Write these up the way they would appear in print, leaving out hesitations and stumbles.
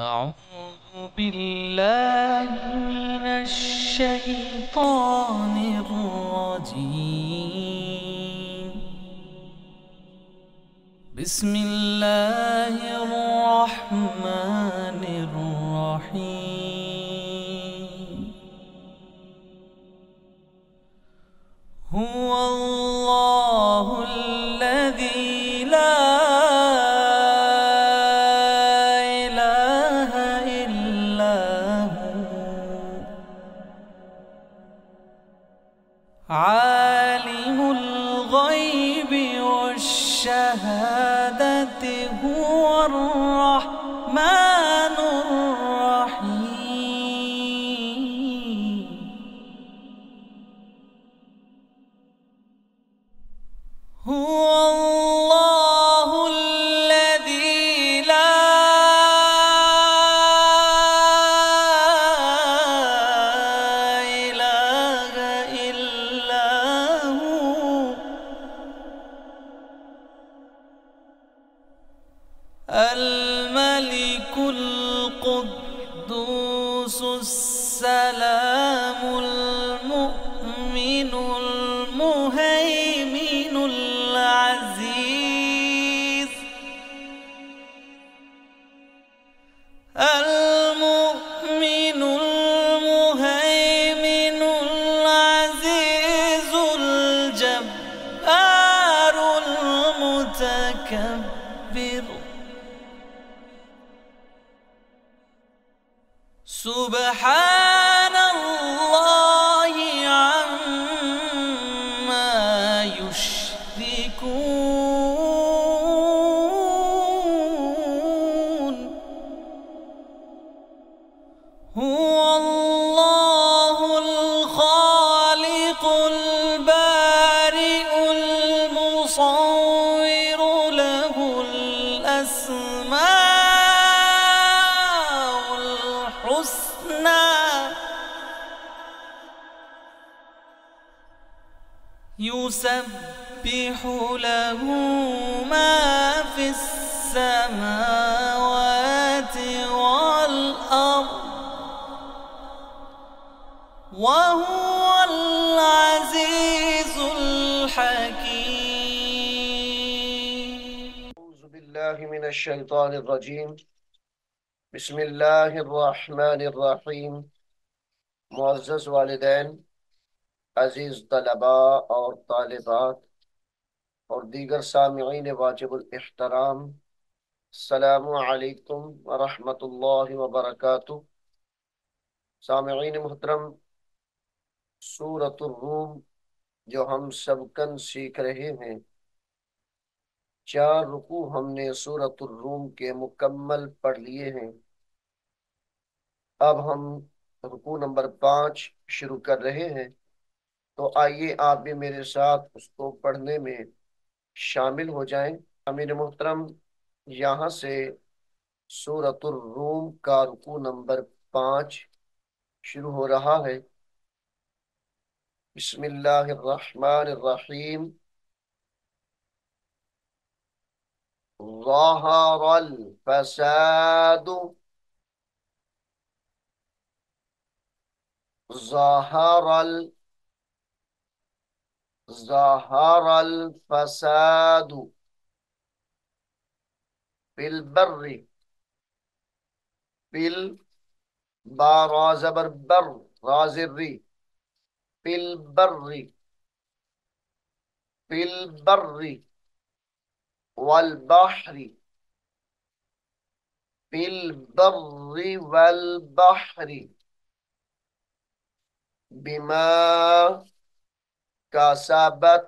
أعوذ بالله من الشيطان الرجيم. بسم الله الرحمن الرحيم. هو الله الذي لا إله إلا هو عالم الغيب والشهادة هو الرحمن الرحيم. هو الله الذي لا إله إلا هو الملك القدوس السلام المؤمن المهيمن العزيز المؤمن المهيمن العزيز الجبار المتكبر. سبحان الله عما يشركون. هو الله الخالق البارئ المصور له الأسماء الحسنى يسبح له ما في السماوات والأرض وهو العزيز الحكيم. أعوذ بالله من الشيطان الرجيم. بسم الله الرحمن الرحيम. मुअज़्ज़ज़ वालिदैन, अजीज़ तलबा और तालिबात और दीगर सामिईन वाजिबुल इहतराम, अस्सलामु अलैकुम व रहमतुल्लाहि व बरकातुहू। सामिईन मुहतरम, सूरतुर रूम जो हम सबकन सीख रहे हैं, 4 रुकू हमने सूरतुर रूम के मुकम्मल पढ़ लिए हैं। अब हम रुकू नंबर 5 शुरू कर रहे हैं, तो आइए आप भी मेरे साथ उसको पढ़ने में शामिल हो जाएं। अमीर मोहतरम, यहाँ से सूरतुर रूम का रुकू नंबर 5 शुरू हो रहा है। बिस्मिल्लाहिर्रहमानिर्रहीम। ज़हरल फसादु, ज़हरल ज़हरल फसादु फिल बर्रि, फिल बा रा ज़बर बर, रा ज़िर री, फिल बर्रि, फिल बर्रि वल बहरी, फिल बर्रि वल बहरी बिमा कासबत,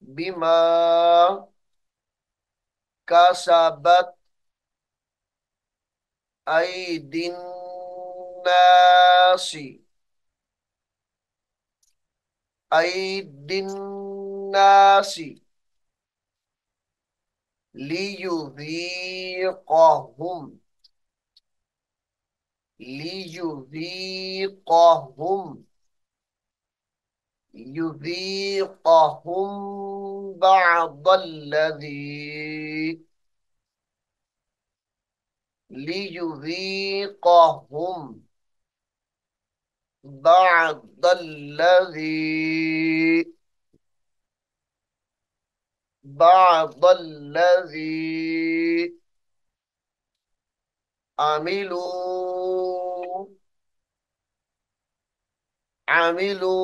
बिमा कासबत ऐदिन नासी, ऐदिन नासी लियुज़ीक़हुम, लियुज़ीक़हुम, युज़ीक़हुम बअदल्लज़ी लियुज़ीक़हुम बअदल्लज़ी अमिलू अमिलू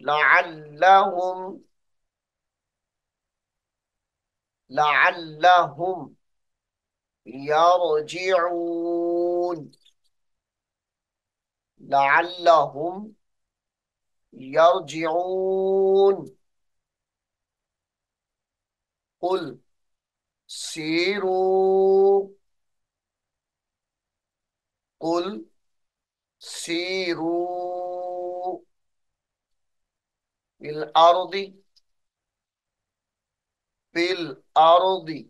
लअल्लहुम लअल्लहुम यरजिऊन लअल्लहुम यरजिऊन कुल सीरू कुल Siru fill earthy fill earthy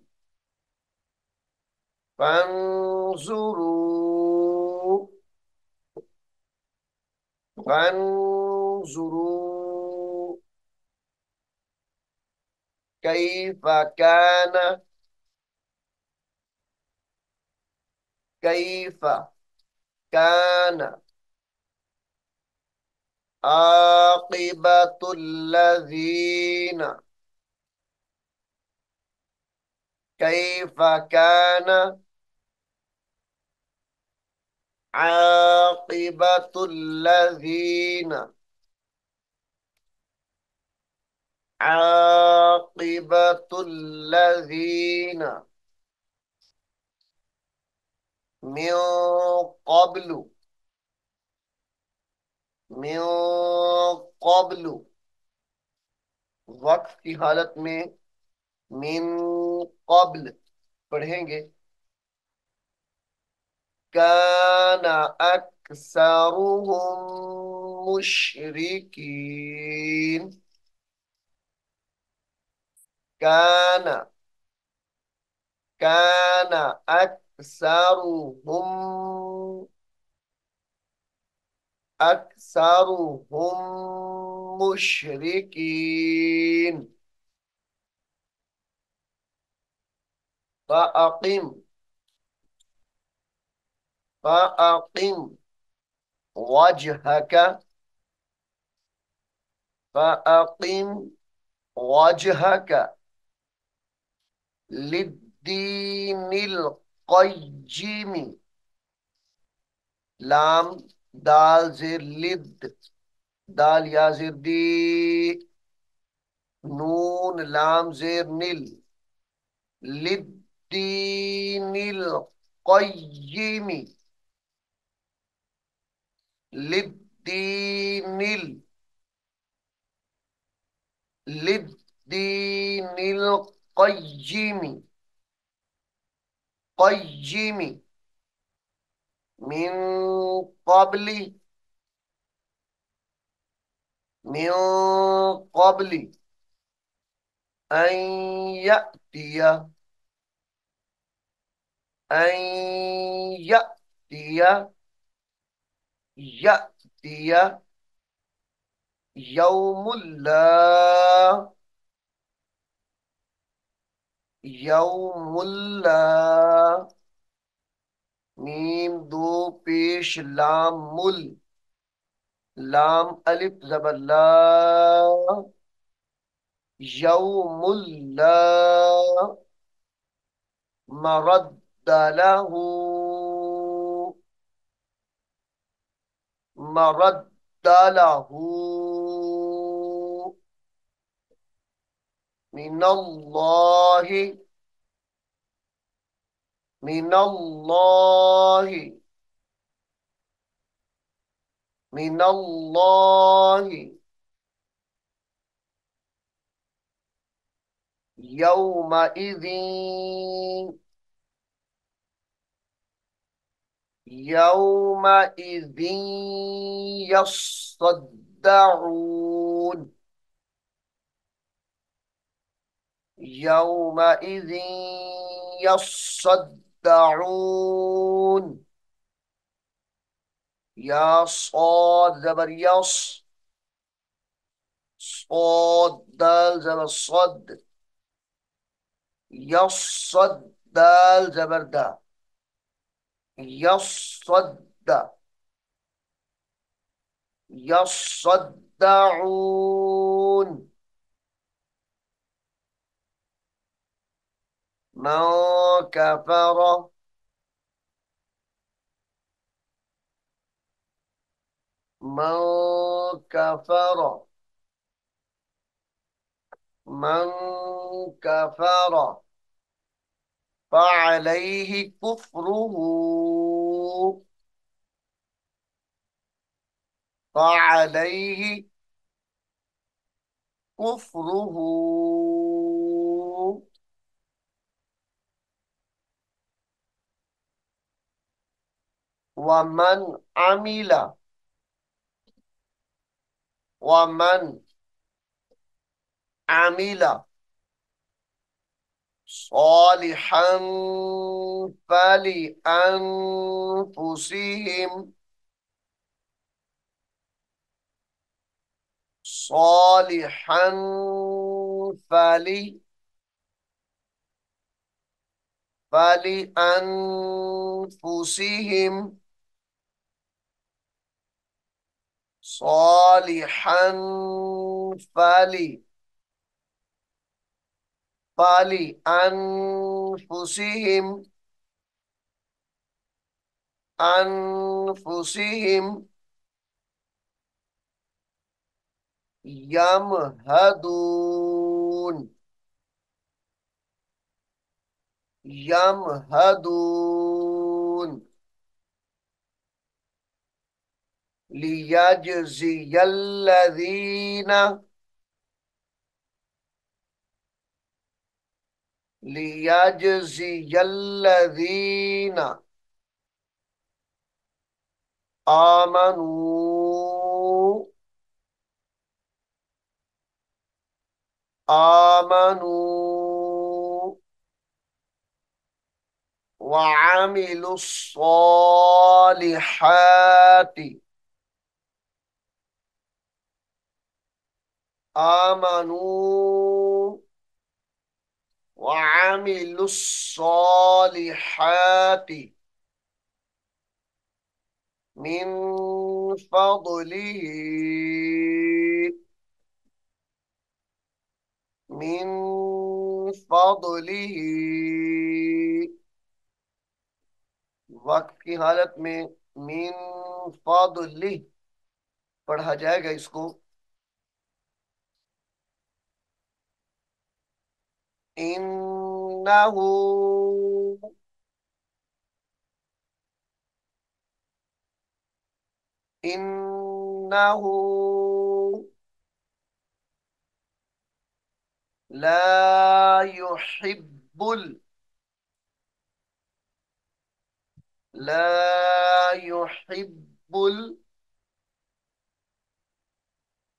फंजुरू फंजुरू कैफ कान कैफ कान आकिबतुल्लज़ीन कैफ कान आकिबतुल्लज़ीन आकिबतुल्लज़ीन मिन क़ब्लु मिन क़ब्लु वक्फ की हालत में मिन क़ब्ल पढ़ेंगे। काना अक्सरुहुम मुशरिकीन काना काना अक्सरुहुम मुशरिकीन फ़अक़िम फ़अक़िम वजहक फ़अक़िम वजहक लिद्दीनिल क़य्यिम लाम दाल जेर लिद दाल या जेर दी नून लाम जेर निल लिद्दीनिल क़य्यिम लिद्दीनिल लिद्दीनिल क़य्यिम क़य्यिम मिन क़ब्ली मिन क़ब्ली अन यअतिया अन यअतिया यअतिया यौमुल्ला यौमुल्ला मीम दो पेश लाम मुल लाम अलिफ जबर ला यौमुल्ला मरद्द लहू मरद्द लहू मिनल्लाहि मिनल्लाहि मिनल्लाहि यौमइज़िन यौमइज़िन यस्सद्दऊन यौमइज़िन यस्सद्दऊन या صاد जबर यस صاد दाल जबर सद यस्सद दाल जबरदा। यस्सद यस्सद्दऊन। من كفر من كفر من كفر فعليه كفره فعليه كفره ومن عمل ومن عمل صالحا فلأنفسهم صالحا فلأنفسهم صالحا فلأنفسهم أنفسهم يمهدون يمهدون ليجزي الذين آمنوا آمنوا وعملوا الصالحات آمنوا وعملوا الصالحات من فضله من فضله वक्त की हालत में मिन फضली पढ़ा जाएगा इसको। इन्नहु इन्नहु ला युहिब्बुल ला युहिब्बुल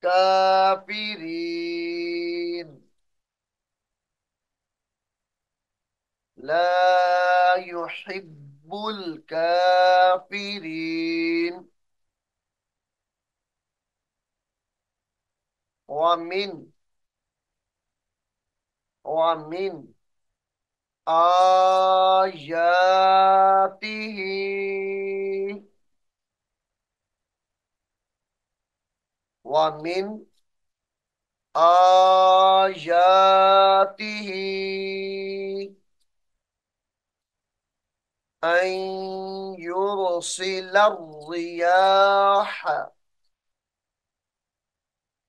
काफिरीन لا يحب الكافرين ومن ومن آياته ومن آياته أن يرسل الرياح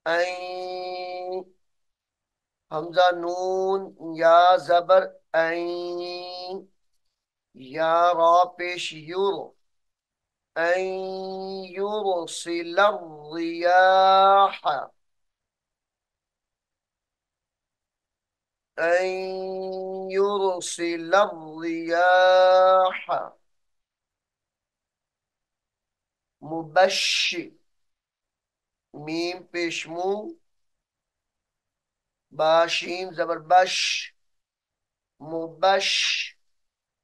أن हमजा नून या जबर ऐं या रा पेश युर ऐं युरसिल الرياح أن يرسل الرياح مبشر मीम पेशमू बाशीन जबर बश मुबश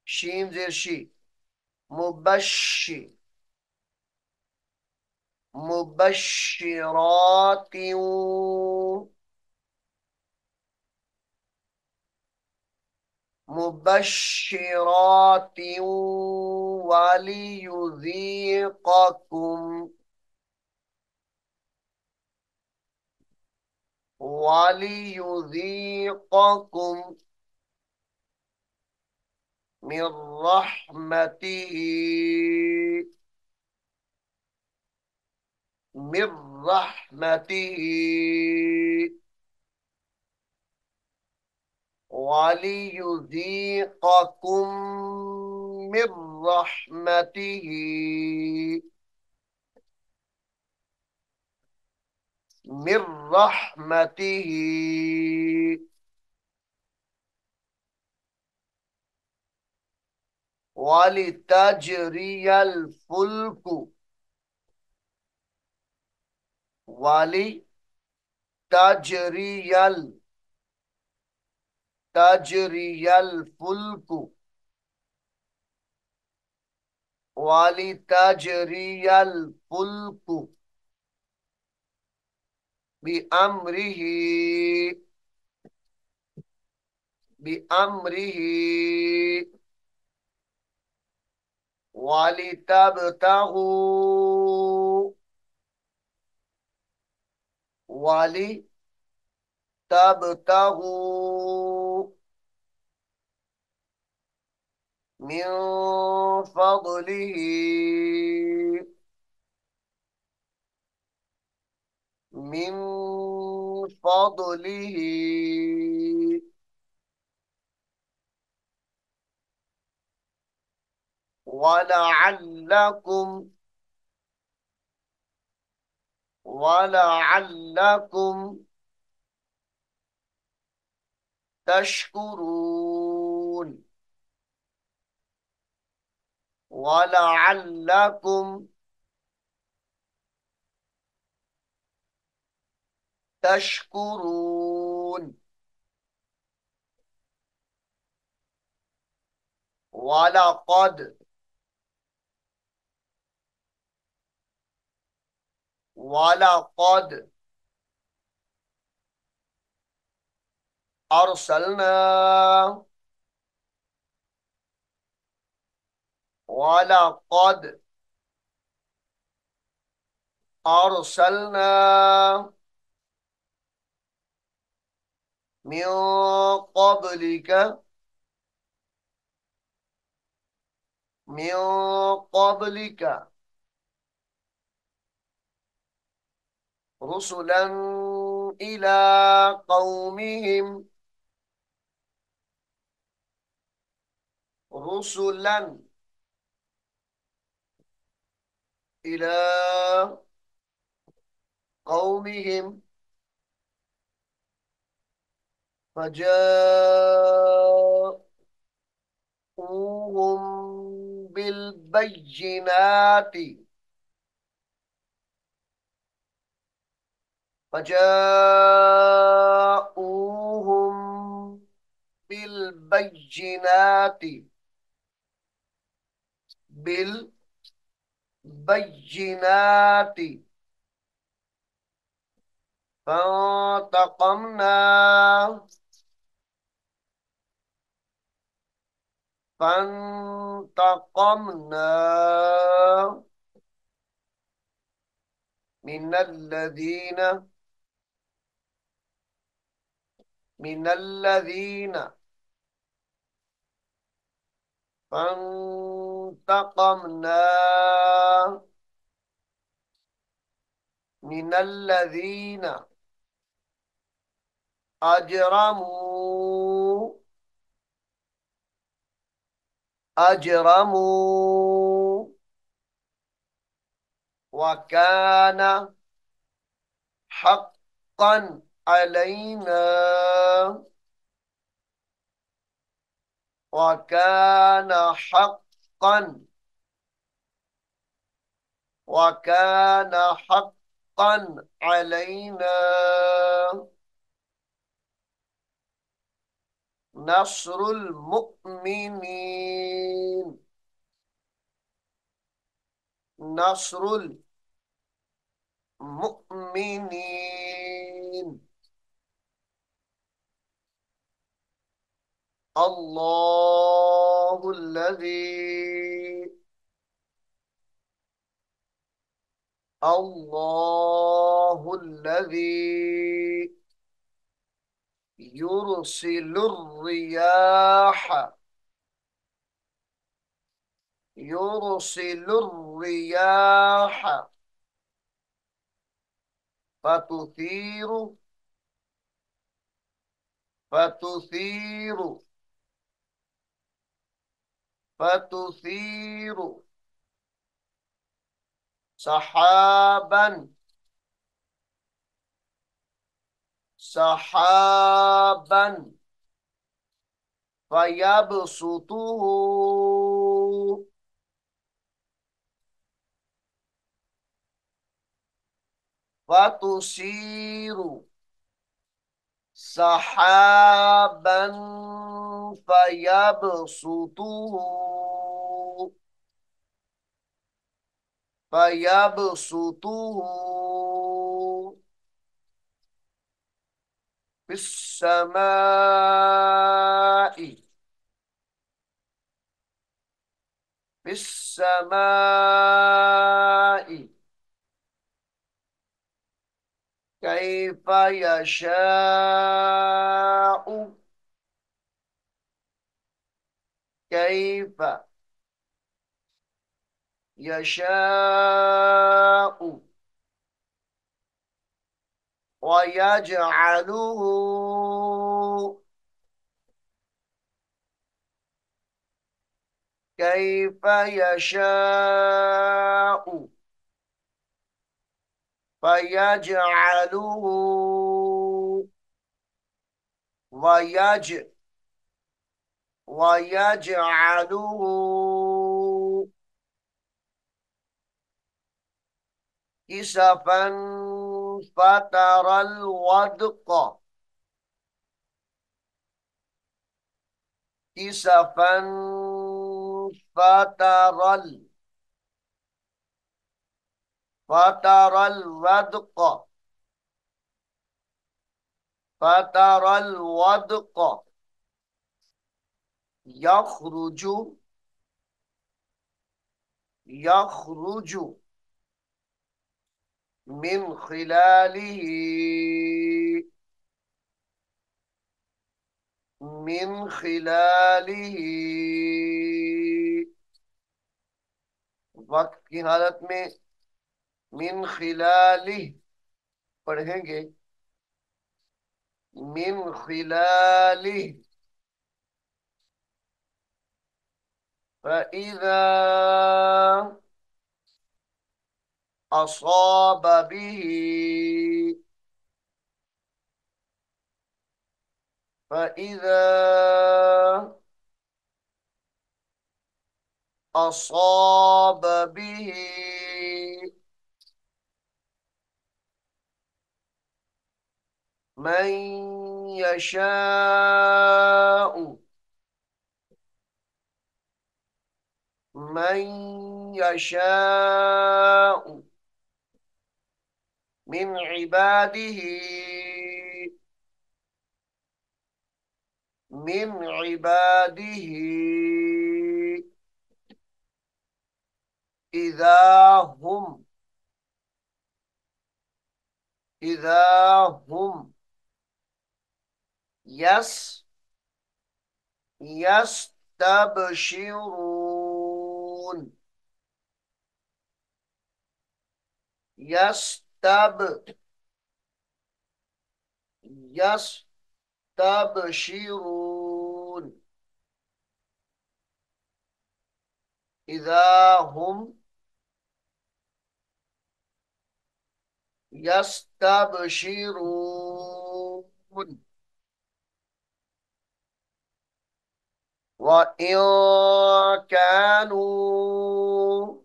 शीन जेरशी मुबशी मुबशिरातियों مبشرات وليذيقكم وليذيقكم من رحمته من رحمته وليذيقكم من رحمته من رحمته ولتجري الفلك ولتجري تجري الفلك ولتجري الفلك بأمره بأمره ولتبتغوا ولتبتغوا من فضله من فضله ولعلكم ولعلكم تشكرون ولعلكم تشكرون ولقد أرسلنا ولقد أرسلنا من قبلك من قبلك رسلا إلى قومهم رسلا إلى قومهم فجاءوهم بالبينات فجاءوهم بالبينات بالبينات فانتقمنا فانتقمنا من الذين من الذين فانتقمنا من الذين أجرموا أجرموا وكان حقا علينا وكان حقا وكان حقا علينا نصر المؤمنين نصر المؤمنين الله الذي الله الذي يرسل الرياح يرسل الرياح فتثير فتثير فتثير سحابا سحابا فيبسطه فتسير سحابا فيبسطه فيبسطه في السماء في السماء كيف يشاء كيف يشاء ويجعله كيف يشاء فيجعله ويج ويجعله كسفا فترى الودق كسفا فترى فترى الودق فترى الودق يخرج يخرج من خلاله من خلاله वक्त की हालत में मिन खिलाली पढ़ेंगे मिन खिलाली فإذا أصاب به فإذا أصاب به من يشاء من يشاء من عباده من عباده إذا هم إذا هم يس يستبشرون يستب يستبشرون إذا هم يستبشرون وإن كانوا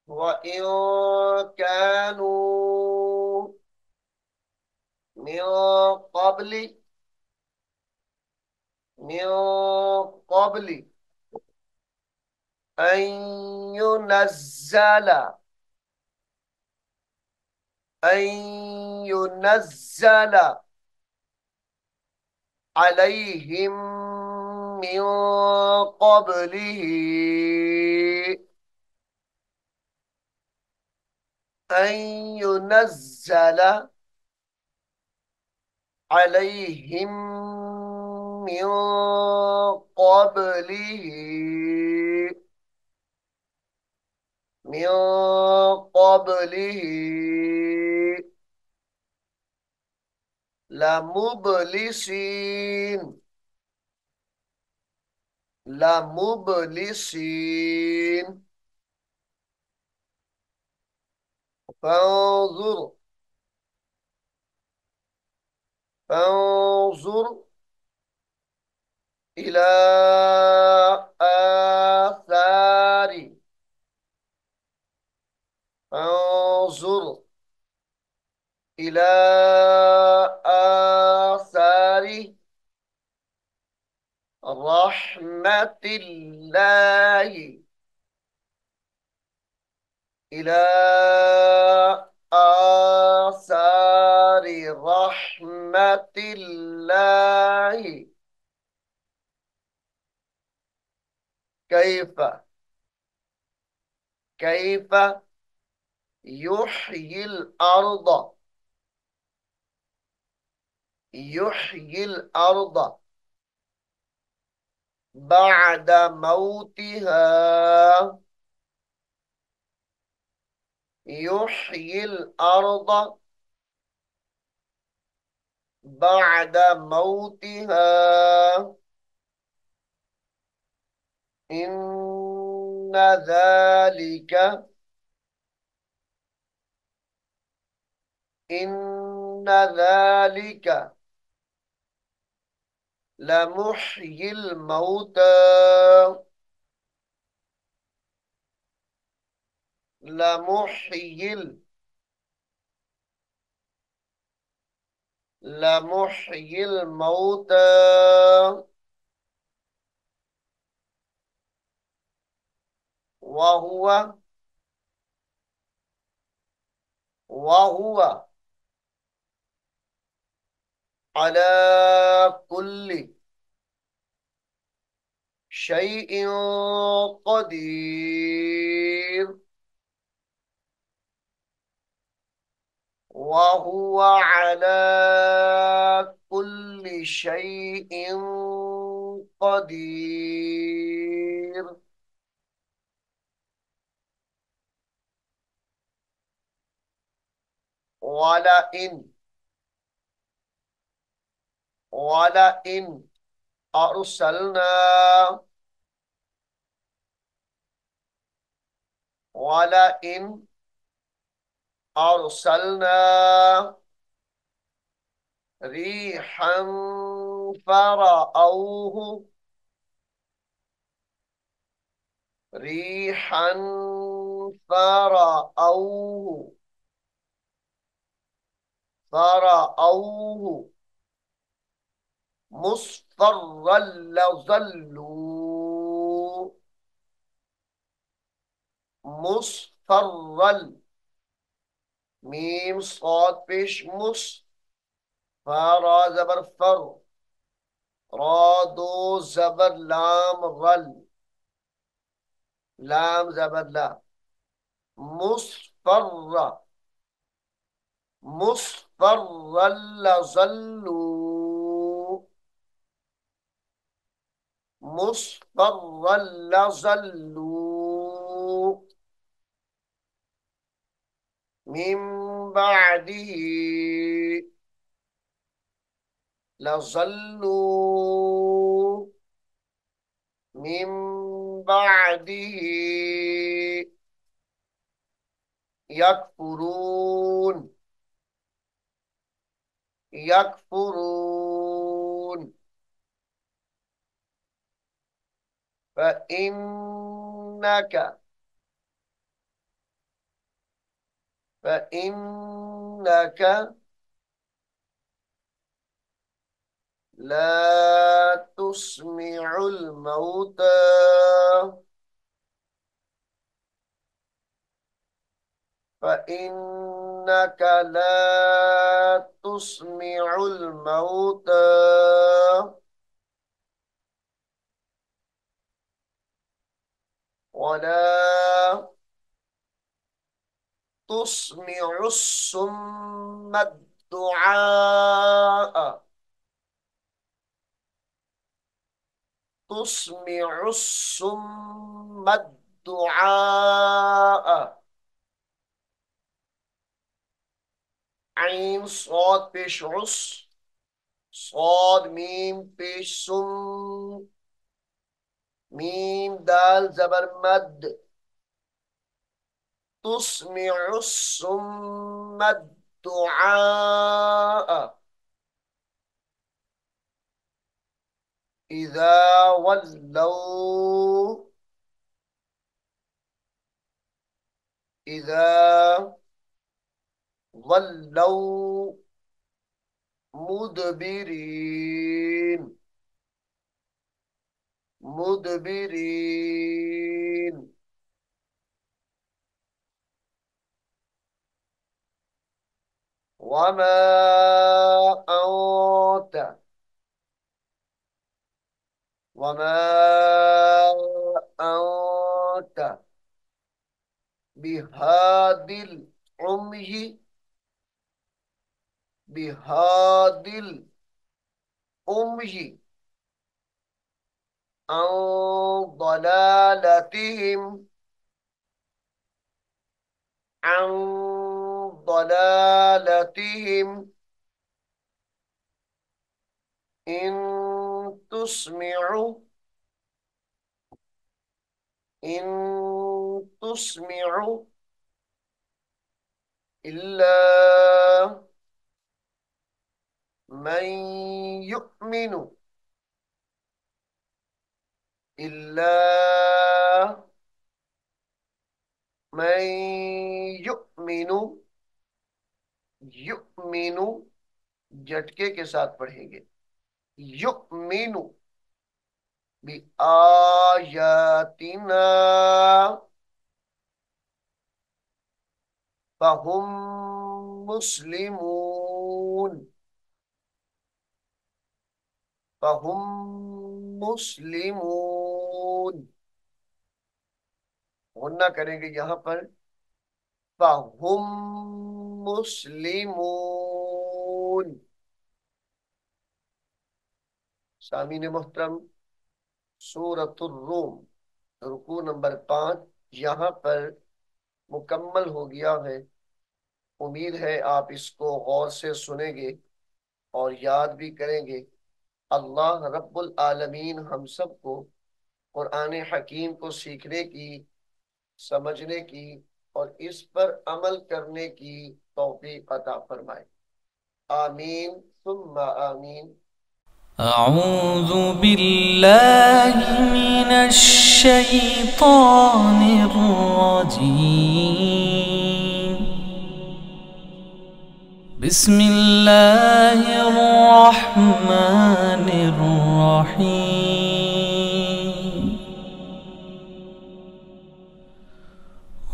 وإن كانوا من قبل من قبل أن ينزل أن ينزل عليهم من قبله أن ينزل عليهم من قبله من قبله لمبلسين لمبلسين فانظر فانظر إلى آثار فانظر إلى آثار رحمة الله إلى آثار رحمة الله كيف كيف يحيي الأرض يحيي الأرض بعد موتها يحيي الأرض بعد موتها إن ذلك إن ذلك لمحيي الموتى لمحيي لمحيي الموتى وهو وهو على كل شيء قدير وهو على كل شيء قدير ولئن ولئن أرسلنا ولئن أرسلنا ريحا فرأوه ريحا فرأوه فرأوه مصفرا لظلوا مصفرا ميم صاد بيش مص فرا زبر فر را دو زبر لام رل لام زبر لا مصفر مصفرا لظلوا مصفرا لظلوا من بعده لظلوا من بعده يكفرون يكفرون فإنك فإنك لا تسمع الموتى فإنك لا تسمع الموتى वला तुस्मिउ सुम्म दुआ, तुस्मिउ सुम्म दुआ। आइन सौद पेश उस, सौद मीम पेश सुम, मीम दाल जबर मद, तुस्मिउ सुम्म दुआ। इज़ा वल्लौ, इज़ा वल्लौ मुदबिरीन, मुदबिरीन। वमा अंत, वमा अंत बिहादिल उम्ही, बिहादिल उम्ही अन दलालतिहिम, अन दलालतिहिम। इन तुस्मिउ, इन तुस्मिउ इल्ला मन युमिनु, इल्ला मन युमिनु, युमिनु झटके के साथ पढ़ेंगे, युमिनु बि आयातिना फहुम मुस्लिमून, फहुम मुस्लिमून। गुन्ना करेंगे यहां पर, फहुम मुस्लिमून। सामीन मोहतरम, सूरतुर रूम रुकू नंबर 5 यहाँ पर मुकम्मल हो गया है। उम्मीद है आप इसको गौर से सुनेंगे और याद भी करेंगे। अल्लाह रब्बुल आलमीन हम सबको कुरान हकीम को सीखने की, समझने की और इस पर अमल करने की तौफीक अता फरमाए। आमीन सुम्मा आमीन। أعوذ بالله من الشيطان الرجيم. بسم الله الرحمن الرحيم.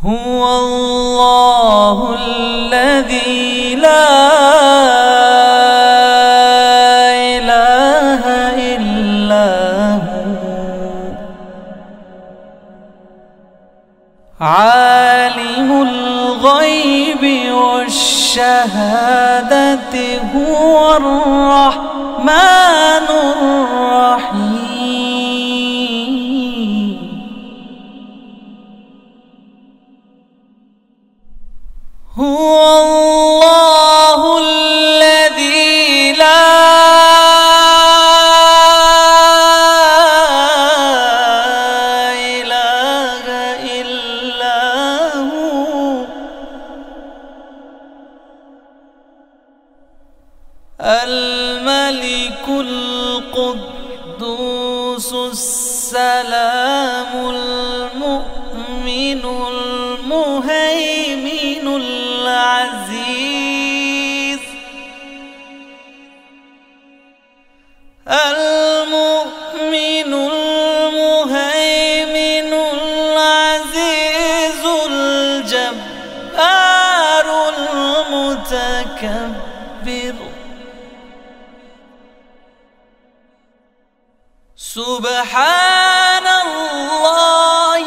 هو الله الذي لا عالم الغيب والشهادة هو الرحمن الرحيم. هو الله الذي لا الملك القدوس السلام المؤمن المهيمن العزيز، المؤمن المهيمن العزيز الجبار المتكبر. سبحان الله